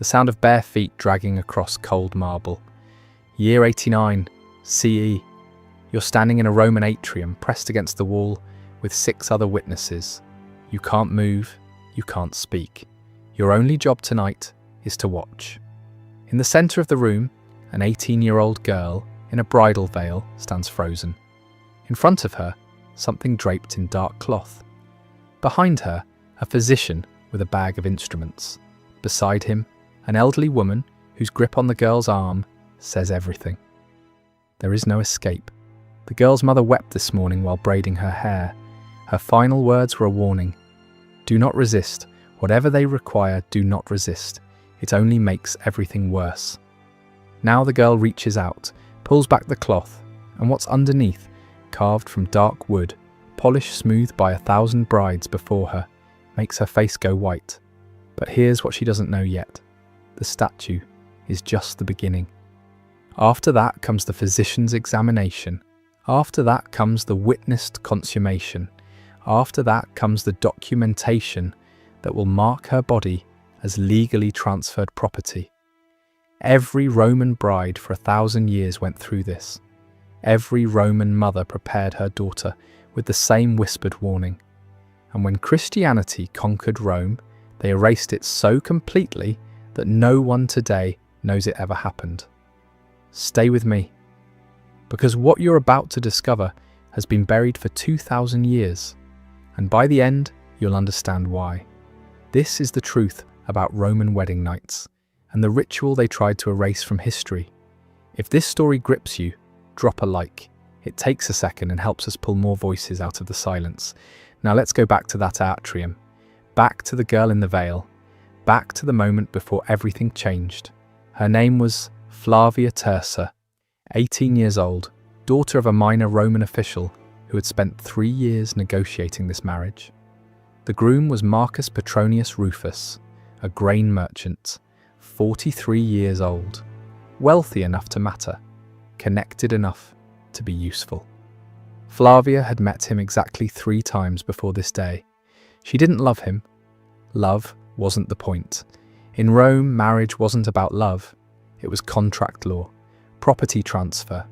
the sound of bare feet dragging across cold marble. Year 89, CE. You're standing in a Roman atrium pressed against the wall with 6 other witnesses. You can't move, you can't speak. Your only job tonight is to watch. In the centre of the room, an 18-year-old girl in a bridal veil stands frozen. In front of her, something draped in dark cloth. Behind her, a physician with a bag of instruments. Beside him, an elderly woman whose grip on the girl's arm says everything. There is no escape. The girl's mother wept this morning while braiding her hair. Her final words were a warning. Do not resist. Whatever they require, do not resist. It only makes everything worse. Now the girl reaches out, pulls back the cloth, and what's underneath, carved from dark wood, polished smooth by 1,000 brides before her, makes her face go white. But here's what she doesn't know yet. The statue is just the beginning. After that comes the physician's examination. After that comes the witnessed consummation. After that comes the documentation that will mark her body as legally transferred property. Every Roman bride for 1,000 years went through this. Every Roman mother prepared her daughter with the same whispered warning. And when Christianity conquered Rome, they erased it so completely that no one today knows it ever happened. Stay with me, because what you're about to discover has been buried for 2,000 years, and by the end, you'll understand why. This is the truth about Roman wedding nights, and the ritual they tried to erase from history. If this story grips you, drop a like. It takes a second and helps us pull more voices out of the silence. Now let's go back to that atrium, back to the girl in the veil, back to the moment before everything changed. Her name was Flavia Tersa, 18 years old, daughter of a minor Roman official who had spent 3 years negotiating this marriage. The groom was Marcus Petronius Rufus, a grain merchant, 43 years old, wealthy enough to matter, connected enough to be useful. Flavia had met him exactly 3 times before this day. She didn't love him. Love wasn't the point. In Rome, marriage wasn't about love. It was contract law, property transfer,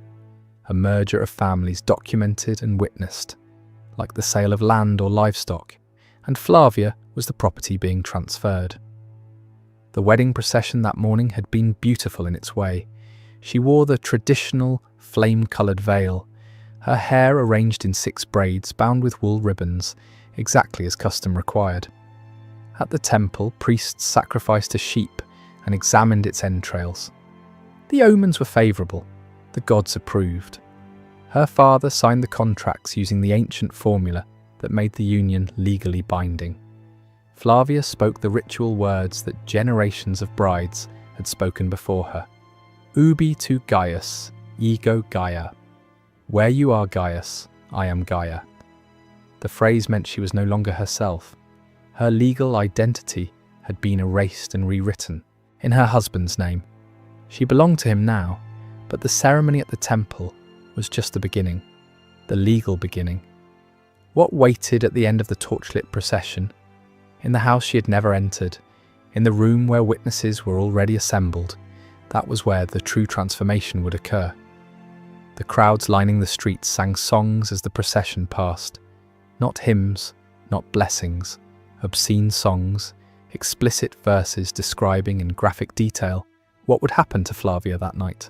a merger of families documented and witnessed, like the sale of land or livestock, and Flavia was the property being transferred. The wedding procession that morning had been beautiful in its way. She wore the traditional flame-coloured veil, her hair arranged in 6 braids bound with wool ribbons, exactly as custom required. At the temple, priests sacrificed a sheep and examined its entrails. The omens were favourable. The gods approved. Her father signed the contracts using the ancient formula that made the union legally binding. Flavia spoke the ritual words that generations of brides had spoken before her. Ubi tu Gaius, ego Gaia. Where you are Gaius, I am Gaia. The phrase meant she was no longer herself. Her legal identity had been erased and rewritten in her husband's name. She belonged to him now, but the ceremony at the temple was just the beginning, the legal beginning. What waited at the end of the torchlit procession? In the house she had never entered, in the room where witnesses were already assembled, that was where the true transformation would occur. The crowds lining the streets sang songs as the procession passed. Not hymns, not blessings, obscene songs, explicit verses describing in graphic detail what would happen to Flavia that night.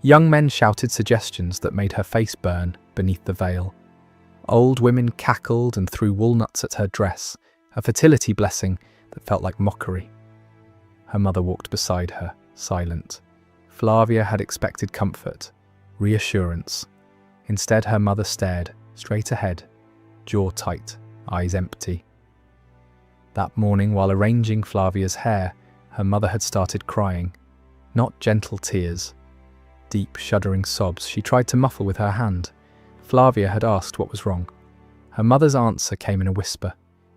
Young men shouted suggestions that made her face burn beneath the veil. Old women cackled and threw walnuts at her dress, a fertility blessing that felt like mockery. Her mother walked beside her, silent. Flavia had expected comfort, reassurance. Instead, her mother stared straight ahead, jaw tight, eyes empty. That morning, while arranging Flavia's hair, her mother had started crying. Not gentle tears, deep, shuddering sobs she tried to muffle with her hand. Flavia had asked what was wrong. Her mother's answer came in a whisper.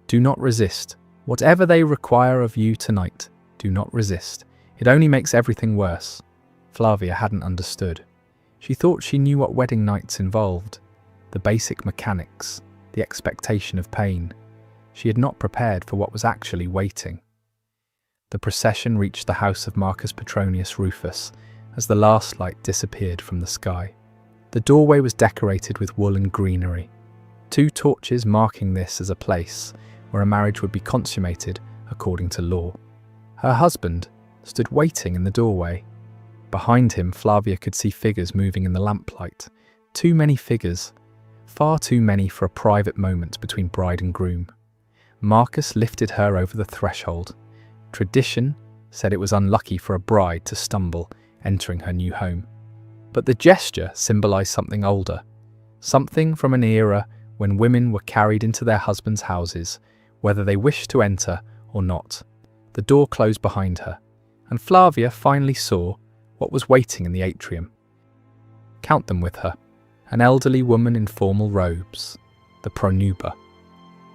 Do not resist. Whatever they require of you tonight, do not resist. It only makes everything worse. Flavia hadn't understood. She thought she knew what wedding nights involved, the basic mechanics, the expectation of pain. She had not prepared for what was actually waiting. the procession reached the house of Marcus Petronius Rufus as the last light disappeared from the sky. The doorway was decorated with wool and greenery, 2 torches marking this as a place where a marriage would be consummated according to law. Her husband stood waiting in the doorway. Behind him, Flavia could see figures moving in the lamplight. Too many figures, far too many for a private moment between bride and groom. Marcus lifted her over the threshold. Tradition said it was unlucky for a bride to stumble entering her new home. But the gesture symbolized something older, something from an era when women were carried into their husbands' houses, whether they wished to enter or not. The door closed behind her, and Flavia finally saw what was waiting in the atrium. Count them with her. An elderly woman in formal robes, the pronuba.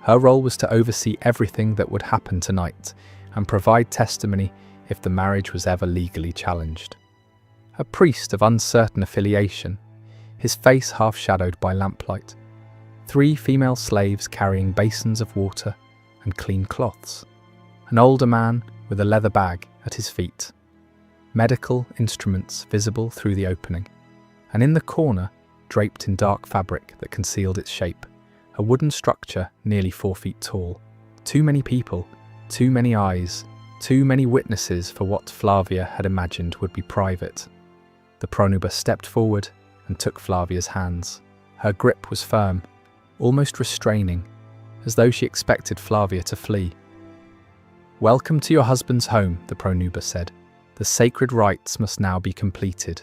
Her role was to oversee everything that would happen tonight and provide testimony if the marriage was ever legally challenged. A priest of uncertain affiliation, his face half shadowed by lamplight. 3 female slaves carrying basins of water and clean cloths. An older man with a leather bag at his feet. Medical instruments visible through the opening. And in the corner, draped in dark fabric that concealed its shape, a wooden structure nearly 4 feet tall. Too many people, too many eyes, too many witnesses for what Flavia had imagined would be private. The pronuba stepped forward and took Flavia's hands. Her grip was firm, almost restraining, as though she expected Flavia to flee. "Welcome to your husband's home," the pronuba said. "The sacred rites must now be completed."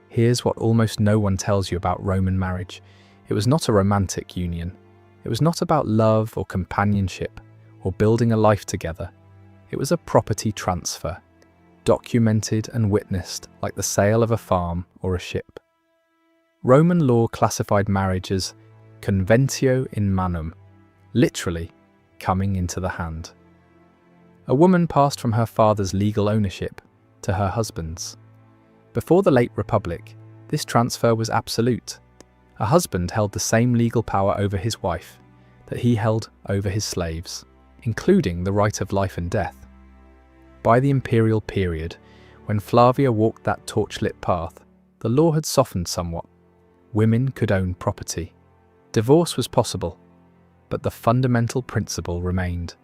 Here's what almost no one tells you about Roman marriage. It was not a romantic union. It was not about love or companionship or building a life together. It was a property transfer, documented and witnessed like the sale of a farm or a ship. Roman law classified marriage as conventio in manum, literally coming into the hand. A woman passed from her father's legal ownership to her husband's. Before the late Republic, this transfer was absolute. A husband held the same legal power over his wife that he held over his slaves, including the right of life and death. By the imperial period, when Flavia walked that torchlit path, the law had softened somewhat. Women could own property. Divorce was possible, but the fundamental principle remained.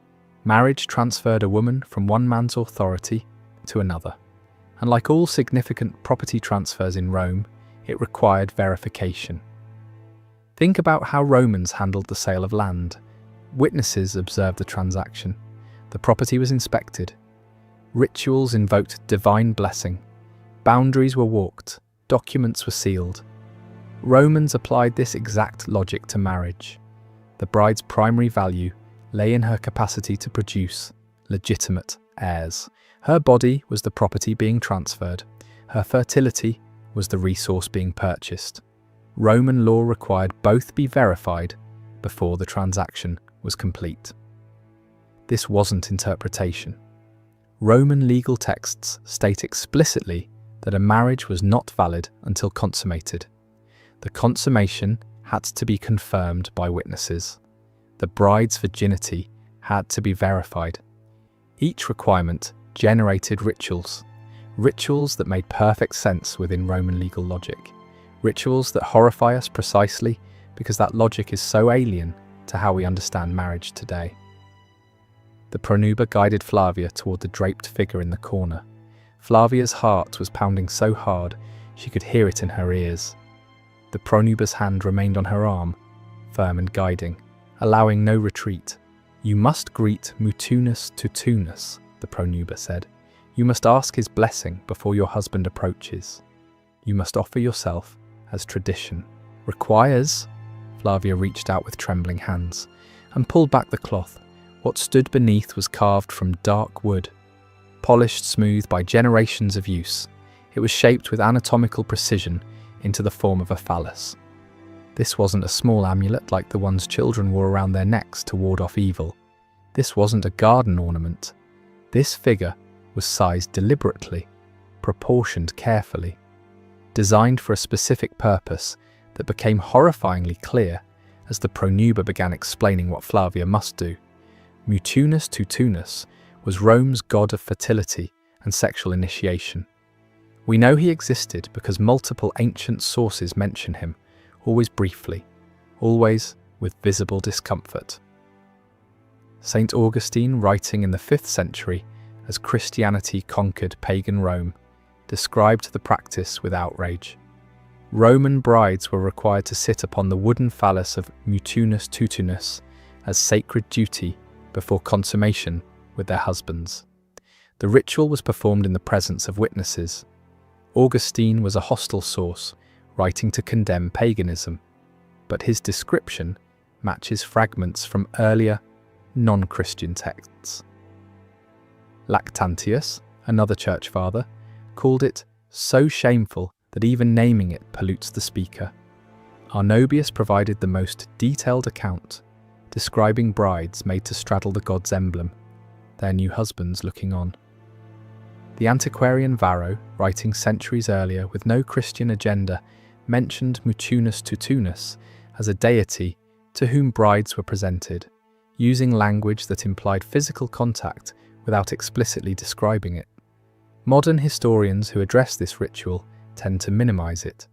Marriage transferred a woman from one man's authority to another. And like all significant property transfers in Rome, it required verification. Think about how Romans handled the sale of land. Witnesses observed the transaction. The property was inspected. Rituals invoked divine blessing. Boundaries were walked. Documents were sealed. Romans applied this exact logic to marriage. The bride's primary value lay in her capacity to produce legitimate heirs. Her body was the property being transferred. Her fertility was the resource being purchased. Roman law required both be verified before the transaction was complete. This wasn't interpretation. Roman legal texts state explicitly that a marriage was not valid until consummated. The consummation had to be confirmed by witnesses. The bride's virginity had to be verified. Each requirement generated rituals that made perfect sense within Roman legal logic, rituals that horrify us precisely because that logic is so alien to how we understand marriage today. The pronuba guided Flavia toward the draped figure in the corner. Flavia's heart was pounding so hard she could hear it in her ears. The pronuba's hand remained on her arm, firm and guiding, allowing no retreat. "You must greet mutunus tutunus," the pronuba said. "You must ask his blessing before your husband approaches. You must offer yourself as tradition requires." Flavia reached out with trembling hands and pulled back the cloth. What stood beneath was carved from dark wood, polished smooth by generations of use. It was shaped with anatomical precision into the form of a phallus. This wasn't a small amulet like the ones children wore around their necks to ward off evil. This wasn't a garden ornament. This figure was sized deliberately, proportioned carefully, designed for a specific purpose that became horrifyingly clear as the pronuba began explaining what Flavia must do. Mutunus tutunus was Rome's god of fertility and sexual initiation. We know he existed because multiple ancient sources mention him, always briefly, always with visible discomfort. Saint Augustine, writing in the 5th century as Christianity conquered pagan Rome, described the practice with outrage. Roman brides were required to sit upon the wooden phallus of mutunus tutunus as sacred duty before consummation with their husbands. The ritual was performed in the presence of witnesses. Augustine was a hostile source, writing to condemn paganism, but his description matches fragments from earlier, non-Christian texts. Lactantius, another church father, called it so shameful that even naming it pollutes the speaker. Arnobius provided the most detailed account, describing brides made to straddle the god's emblem, their new husbands looking on. The antiquarian Varro, writing centuries earlier with no Christian agenda, mentioned Mutunus Tutunus as a deity to whom brides were presented, using language that implied physical contact without explicitly describing it. Modern historians who address this ritual tend to minimize it.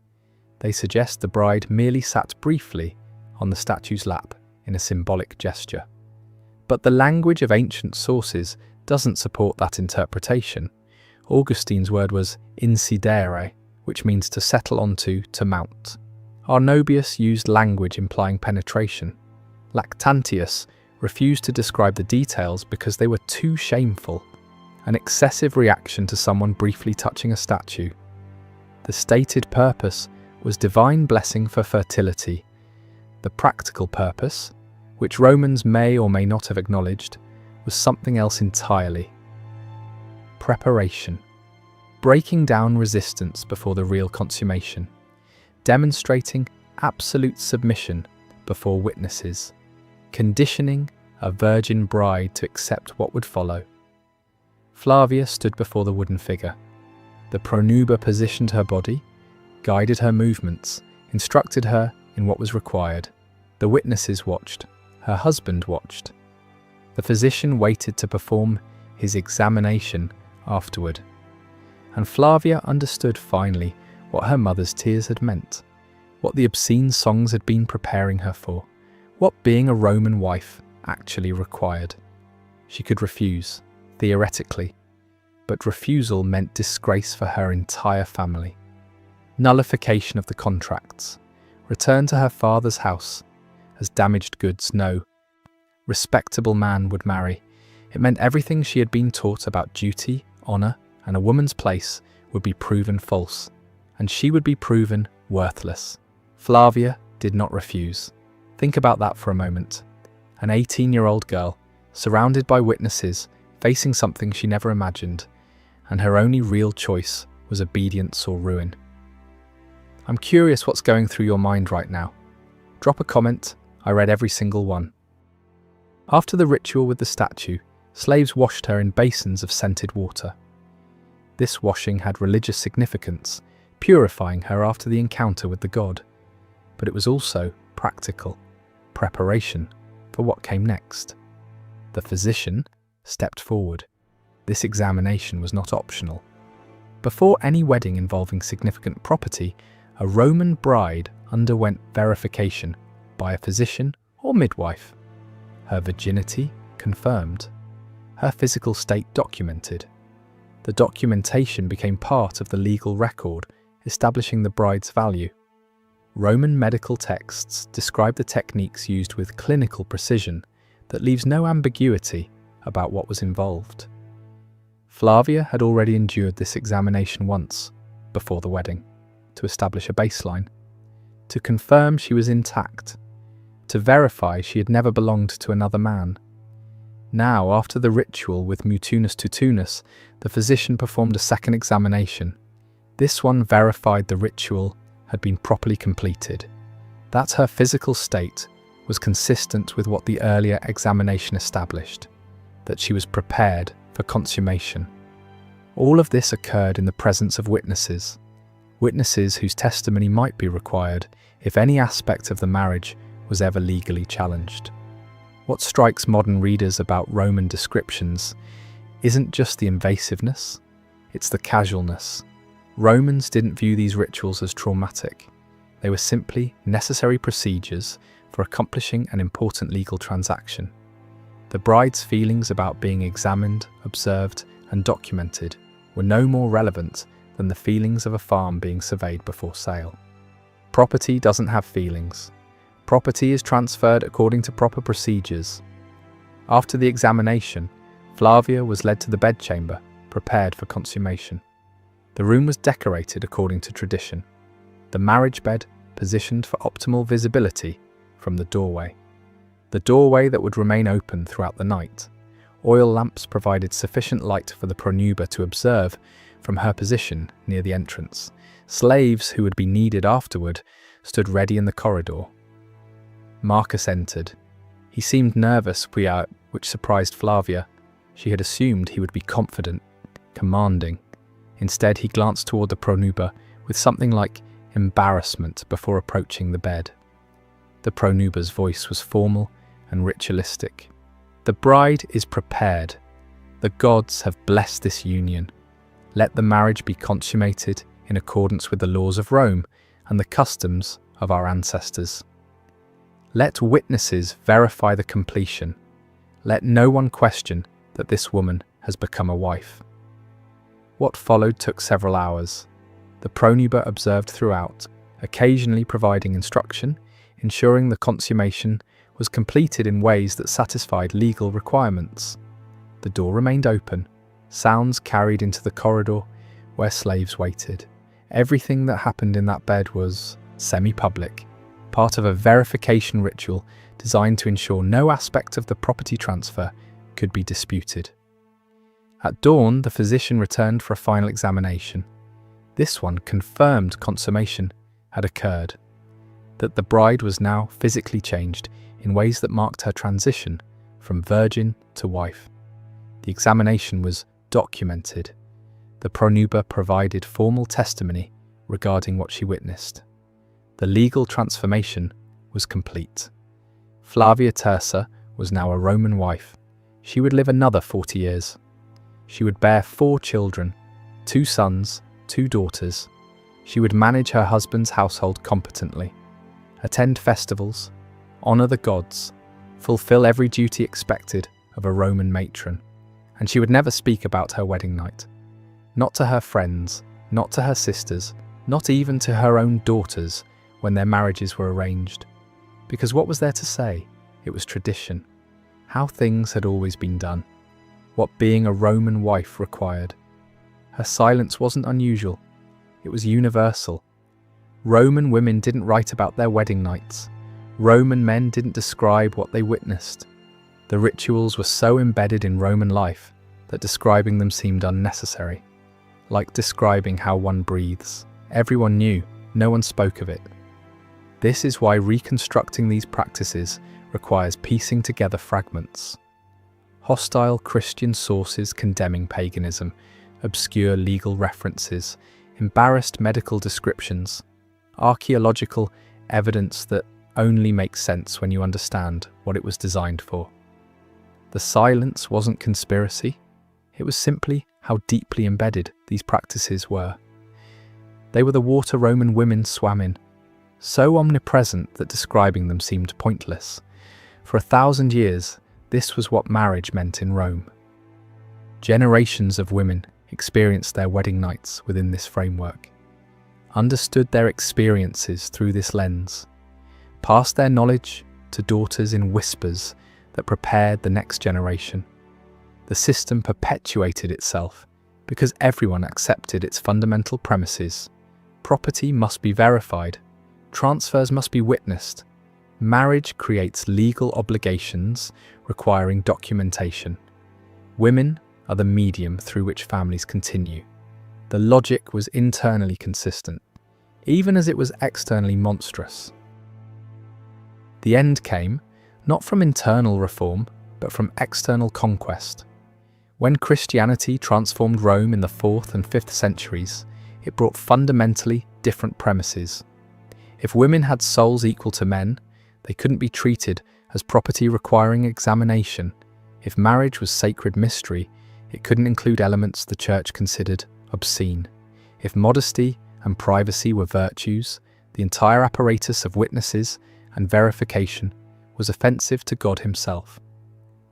They suggest the bride merely sat briefly on the statue's lap in a symbolic gesture. But the language of ancient sources doesn't support that interpretation. Augustine's word was incidere, which means to settle onto, to mount. Arnobius used language implying penetration. Lactantius refused to describe the details because they were too shameful, an excessive reaction to someone briefly touching a statue. The stated purpose was divine blessing for fertility. The practical purpose, which Romans may or may not have acknowledged, was something else entirely. Preparation. Breaking down resistance before the real consummation. Demonstrating absolute submission before witnesses. Conditioning a virgin bride to accept what would follow. Flavia stood before the wooden figure. The pronuba positioned her body, guided her movements, instructed her in what was required. The witnesses watched. Her husband watched. The physician waited to perform his examination afterward. And Flavia understood finally what her mother's tears had meant, what the obscene songs had been preparing her for, what being a Roman wife actually required. She could refuse, theoretically, but refusal meant disgrace for her entire family. Nullification of the contracts, return to her father's house as damaged goods. No respectable man would marry. It meant everything she had been taught about duty, honour, and a woman's place would be proven false, and she would be proven worthless. Flavia did not refuse. Think about that for a moment. An 18-year-old girl, surrounded by witnesses, facing something she never imagined, and her only real choice was obedience or ruin. I'm curious what's going through your mind right now. Drop a comment. I read every single one. After the ritual with the statue, slaves washed her in basins of scented water. This washing had religious significance, purifying her after the encounter with the god. But it was also practical, preparation for what came next. The physician stepped forward. This examination was not optional. Before any wedding involving significant property, a Roman bride underwent verification by a physician or midwife. Her virginity confirmed. Her physical state documented. The documentation became part of the legal record, establishing the bride's value. Roman medical texts describe the techniques used with clinical precision that leaves no ambiguity about what was involved. Flavia had already endured this examination once, before the wedding, to establish a baseline, to confirm she was intact, to verify she had never belonged to another man. Now, after the ritual with Mutunus Tutunus, the physician performed a second examination. This one verified the ritual had been properly completed, that her physical state was consistent with what the earlier examination established, that she was prepared for consummation. All of this occurred in the presence of witnesses whose testimony might be required if any aspect of the marriage was ever legally challenged. What strikes modern readers about Roman descriptions isn't just the invasiveness, it's the casualness. Romans didn't view these rituals as traumatic. They were simply necessary procedures for accomplishing an important legal transaction. The bride's feelings about being examined, observed, and documented were no more relevant than the feelings of a farm being surveyed before sale. Property doesn't have feelings. Property is transferred according to proper procedures. After the examination, Flavia was led to the bedchamber, prepared for consummation. The room was decorated according to tradition. The marriage bed positioned for optimal visibility from the doorway that would remain open throughout the night. Oil lamps provided sufficient light for the pronuba to observe from her position near the entrance. Slaves who would be needed afterward stood ready in the corridor. Marcus entered. He seemed nervous, which surprised Flavia. She had assumed he would be confident, commanding. Instead, he glanced toward the pronuba with something like embarrassment before approaching the bed. The pronuba's voice was formal and ritualistic. The bride is prepared. The gods have blessed this union. Let the marriage be consummated in accordance with the laws of Rome and the customs of our ancestors. Let witnesses verify the completion. Let no one question that this woman has become a wife. What followed took several hours. The pronuba observed throughout, occasionally providing instruction, ensuring the consummation was completed in ways that satisfied legal requirements. The door remained open, sounds carried into the corridor where slaves waited. Everything that happened in that bed was semi-public, part of a verification ritual designed to ensure no aspect of the property transfer could be disputed. At dawn, the physician returned for a final examination. This one confirmed consummation had occurred, that the bride was now physically changed in ways that marked her transition from virgin to wife. The examination was documented. The pronuba provided formal testimony regarding what she witnessed. The legal transformation was complete. Flavia Tersa was now a Roman wife. She would live another 40 years. She would bear 4 children, 2 sons, 2 daughters. She would manage her husband's household competently, attend festivals, honour the gods, fulfill every duty expected of a Roman matron, and she would never speak about her wedding night. Not to her friends, not to her sisters, not even to her own daughters when their marriages were arranged. Because what was there to say? It was tradition. How things had always been done. What being a Roman wife required. Her silence wasn't unusual. It was universal. Roman women didn't write about their wedding nights. Roman men didn't describe what they witnessed. The rituals were so embedded in Roman life that describing them seemed unnecessary. Like describing how one breathes. Everyone knew, no one spoke of it. This is why reconstructing these practices requires piecing together fragments. Hostile Christian sources condemning paganism, obscure legal references, embarrassed medical descriptions, archaeological evidence that only makes sense when you understand what it was designed for. The silence wasn't conspiracy, it was simply how deeply embedded these practices were. They were the water Roman women swam in, so omnipresent that describing them seemed pointless. For 1,000 years, this was what marriage meant in Rome. Generations of women experienced their wedding nights within this framework, understood their experiences through this lens, passed their knowledge to daughters in whispers that prepared the next generation. The system perpetuated itself because everyone accepted its fundamental premises. Property must be verified, transfers must be witnessed. Marriage creates legal obligations requiring documentation. Women are the medium through which families continue. The logic was internally consistent, even as it was externally monstrous. The end came, not from internal reform, but from external conquest. When Christianity transformed Rome in the 4th and 5th centuries, it brought fundamentally different premises. If women had souls equal to men, they couldn't be treated as property requiring examination. If marriage was sacred mystery, It couldn't include elements the church considered obscene. If modesty and privacy were virtues, the entire apparatus of witnesses and verification was offensive to God himself.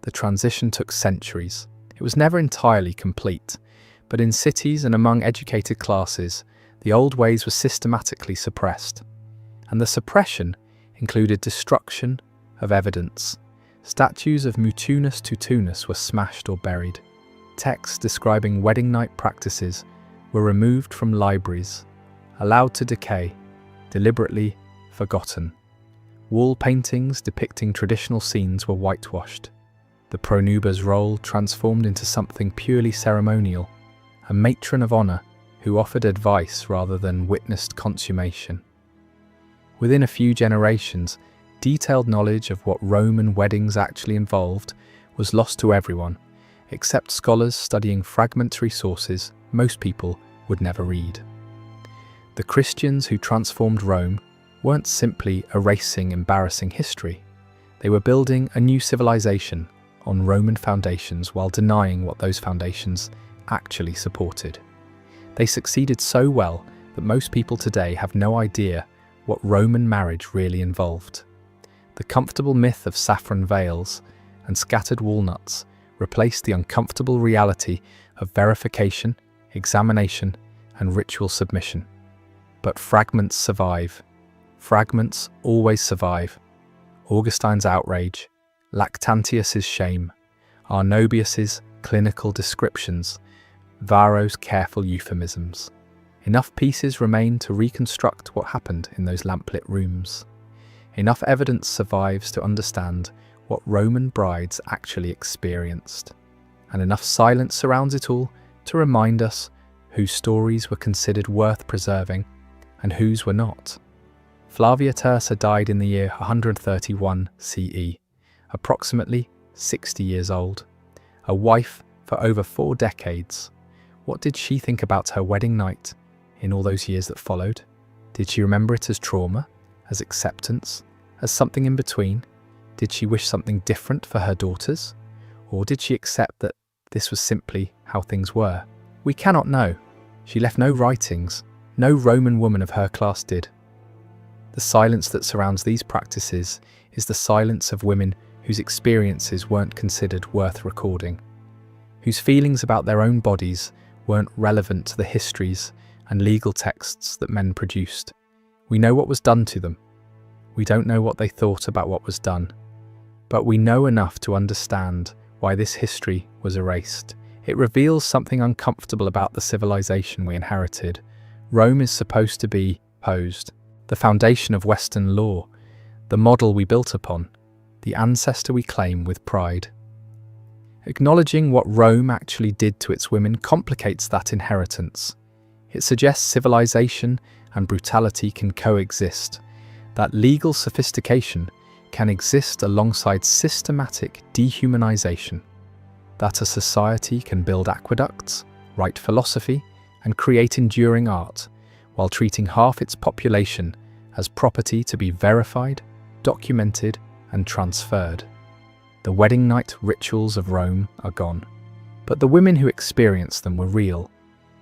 The transition took centuries. It was never entirely complete, but in cities and among educated classes, the old ways were systematically suppressed. And the suppression included destruction of evidence. Statues of Mutunus Tutunus were smashed or buried. Texts describing wedding night practices were removed from libraries, allowed to decay, deliberately forgotten. Wall paintings depicting traditional scenes were whitewashed. The pronuba's role transformed into something purely ceremonial, a matron of honor who offered advice rather than witnessed consummation. Within a few generations, detailed knowledge of what Roman weddings actually involved was lost to everyone, except scholars studying fragmentary sources most people would never read. The Christians who transformed Rome weren't simply erasing embarrassing history. They were building a new civilization on Roman foundations while denying what those foundations actually supported. They succeeded so well that most people today have no idea what Roman marriage really involved. The comfortable myth of saffron veils and scattered walnuts replaced the uncomfortable reality of verification, examination, and ritual submission. But fragments survive. Fragments always survive. Augustine's outrage, Lactantius's shame, Arnobius's clinical descriptions, Varro's careful euphemisms. Enough pieces remain to reconstruct what happened in those lamplit rooms. Enough evidence survives to understand what Roman brides actually experienced. And enough silence surrounds it all to remind us whose stories were considered worth preserving and whose were not. Flavia Tirsa died in the year 131 CE, approximately 60 years old, a wife for over 4 decades. What did she think about her wedding night in all those years that followed? Did she remember it as trauma, as acceptance, as something in between? Did she wish something different for her daughters? Or did she accept that this was simply how things were? We cannot know. She left no writings. No Roman woman of her class did. The silence that surrounds these practices is the silence of women whose experiences weren't considered worth recording, whose feelings about their own bodies weren't relevant to the histories and legal texts that men produced. We know what was done to them. We don't know what they thought about what was done. But we know enough to understand why this history was erased. It reveals something uncomfortable about the civilization we inherited. Rome is supposed to be posed, the foundation of Western law, the model we built upon, the ancestor we claim with pride. Acknowledging what Rome actually did to its women complicates that inheritance. It suggests civilization and brutality can coexist, that legal sophistication can exist alongside systematic dehumanization, that a society can build aqueducts, write philosophy, and create enduring art, while treating half its population as property to be verified, documented, and transferred. The wedding night rituals of Rome are gone, but the women who experienced them were real.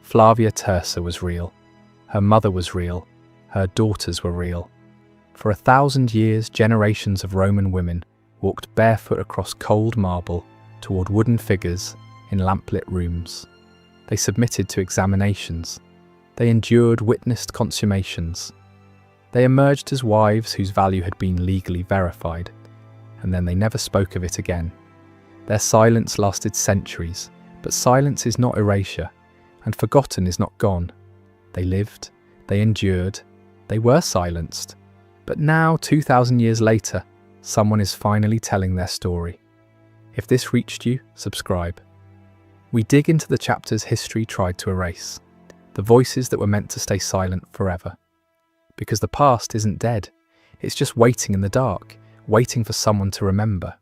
Flavia Tirsa was real. Her mother was real. Her daughters were real. For 1,000 years, generations of Roman women walked barefoot across cold marble toward wooden figures in lamplit rooms. They submitted to examinations. They endured witnessed consummations. They emerged as wives whose value had been legally verified, and then they never spoke of it again. Their silence lasted centuries, but silence is not erasure, and forgotten is not gone. They lived, they endured, they were silenced. But now, 2,000 years later, someone is finally telling their story. If this reached you, subscribe. We dig into the chapters history tried to erase, the voices that were meant to stay silent forever. Because the past isn't dead, it's just waiting in the dark, waiting for someone to remember.